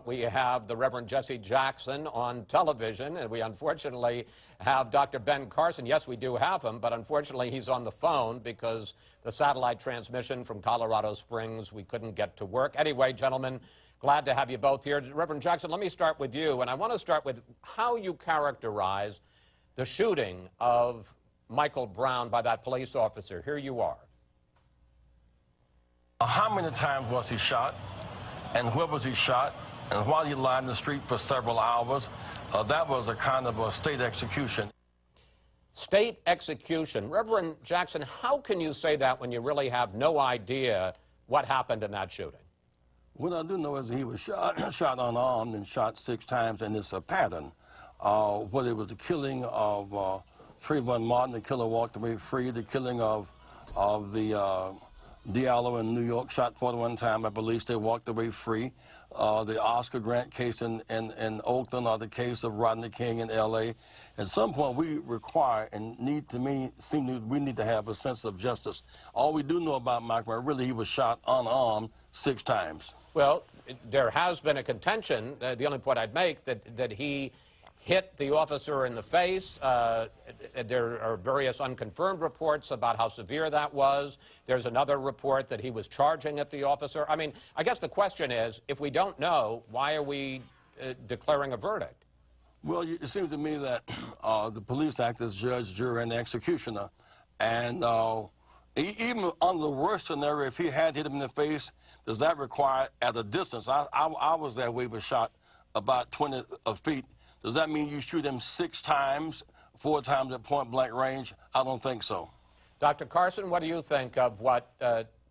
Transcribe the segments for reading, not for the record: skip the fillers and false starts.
We have the Reverend Jesse Jackson on television, and we unfortunately have Dr. Ben Carson. Yes, we do have him, but unfortunately he's on the phone because the satellite transmission from Colorado Springs, we couldn't get to work. Anyway, gentlemen, glad to have you both here. Reverend Jackson, let me start with you, and I want to start with how you characterize the shooting of Michael Brown by that police officer. Here you are. How many times was he shot, and where was he shot, and while he lined the street for several hours? That was a kind of a state execution. State execution. Reverend Jackson, how can you say that when you really have no idea what happened in that shooting? What I do know is he was shot unarmed and shot 6 times, and it's a pattern. Whether it was the killing of Trayvon Martin, the killer walked away free, the killing of the Diallo in New York, shot 41 times by police, they walked away free. The Oscar Grant case in Oakland, or the case of Rodney King in L.A. At some point, we require and we need to have a sense of justice. All we do know about Michael, really, he was shot unarmed 6 times. Well, there has been a contention, the only point I'd make, that he hit the officer in the face. There are various unconfirmed reports about how severe that was. There's another report that he was charging at the officer. I mean, I guess the question is, if we don't know, why are we declaring a verdict? Well, it seems to me that the police act as judge, jury, and executioner. And even under the worst scenario, if he had hit him in the face, does that require at a distance? I was that way, was shot about 20 feet. Does that mean you shoot him 6 times, 4 times at point-blank range? I don't think so. Dr. Carson, what do you think of what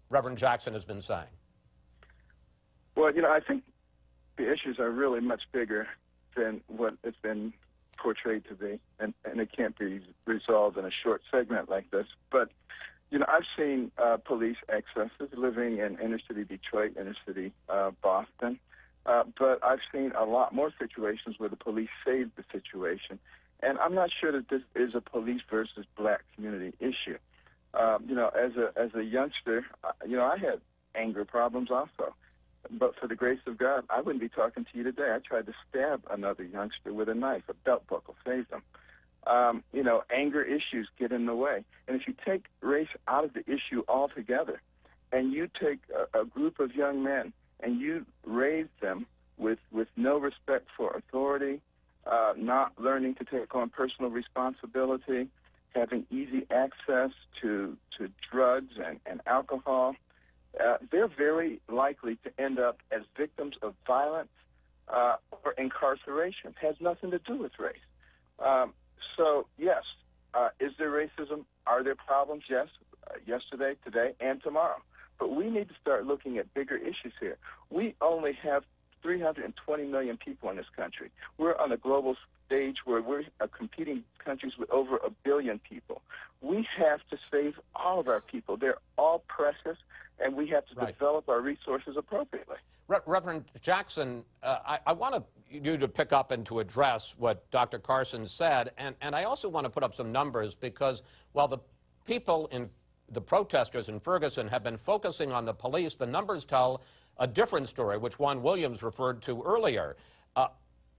Reverend Jackson has been saying? Well, you know, I think the issues are really much bigger than what it's been portrayed to be, and it can't be resolved in a short segment like this. But, you know, I've seen police excesses living in inner-city Detroit, inner-city Boston. But I've seen a lot more situations where the police saved the situation. And I'm not sure that this is a police versus black community issue. You know, as a youngster, you know, I had anger problems also. But for the grace of God, I wouldn't be talking to you today. I tried to stab another youngster with a knife. A belt buckle saved him. You know, anger issues get in the way. And if you take race out of the issue altogether, and you take a group of young men and you raise them with no respect for authority, not learning to take on personal responsibility, having easy access to drugs and alcohol, they're very likely to end up as victims of violence or incarceration. It has nothing to do with race. So, yes, is there racism? Are there problems? Yes, yesterday, today, and tomorrow. But we need to start looking at bigger issues here. We only have 320 million people in this country. We're on a global stage where we're competing countries with over 1 billion people. We have to save all of our people. They're all precious, and we have to develop our resources appropriately. Reverend Jackson, I want you to pick up and to address what Dr. Carson said, and I also want to put up some numbers, because while the people in the protesters in Ferguson have been focusing on the police, the numbers tell a different story, which Juan Williams referred to earlier.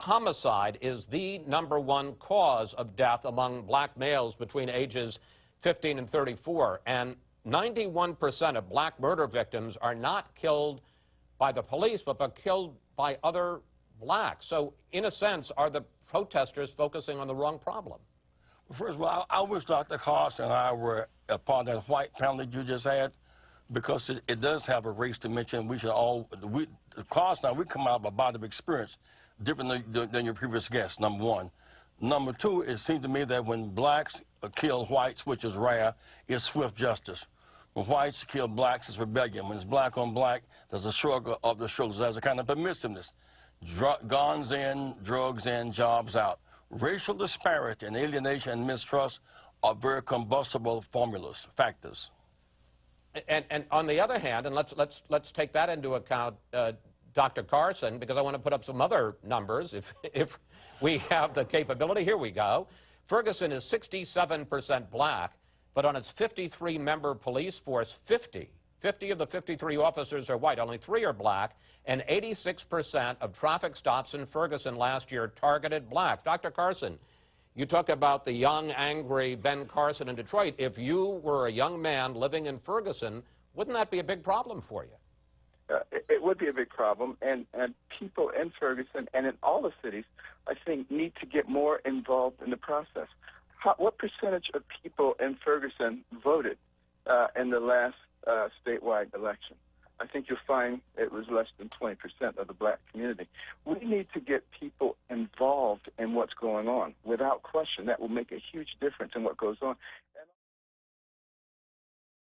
Homicide is the #1 cause of death among black males between ages 15 and 34, and 91% of black murder victims are not killed by the police, but killed by other blacks. So, in a sense, are the protesters focusing on the wrong problem? First of all, I wish Dr. Carson and I were a part of that white panel that you just had, because it does have a race dimension. We should all, Carson, we come out of a body of experience different than your previous guest, #1. #2, it seems to me that when blacks kill whites, which is rare, it's swift justice. When whites kill blacks, it's rebellion. When it's black on black, there's a shrug of the shoulders. There's a kind of permissiveness. Guns in, drugs in, jobs out. Racial disparity and alienation and mistrust are very combustible factors. And on the other hand, and let's take that into account, Dr. Carson, because I want to put up some other numbers if we have the capability. Here we go. Ferguson is 67% black, but on its 53-member police force, 50 50 of the 53 officers are white, only 3 are black, and 86% of traffic stops in Ferguson last year targeted blacks. Dr. Carson, you talk about the young, angry Ben Carson in Detroit. If you were a young man living in Ferguson, wouldn't that be a big problem for you? It would be a big problem, and people in Ferguson and in all the cities, I think, need to get more involved in the process. What percentage of people in Ferguson voted in the last statewide election? I think you'll find it was less than 20% of the black community. We need to get people involved in what's going on. Without question, that will make a huge difference in what goes on.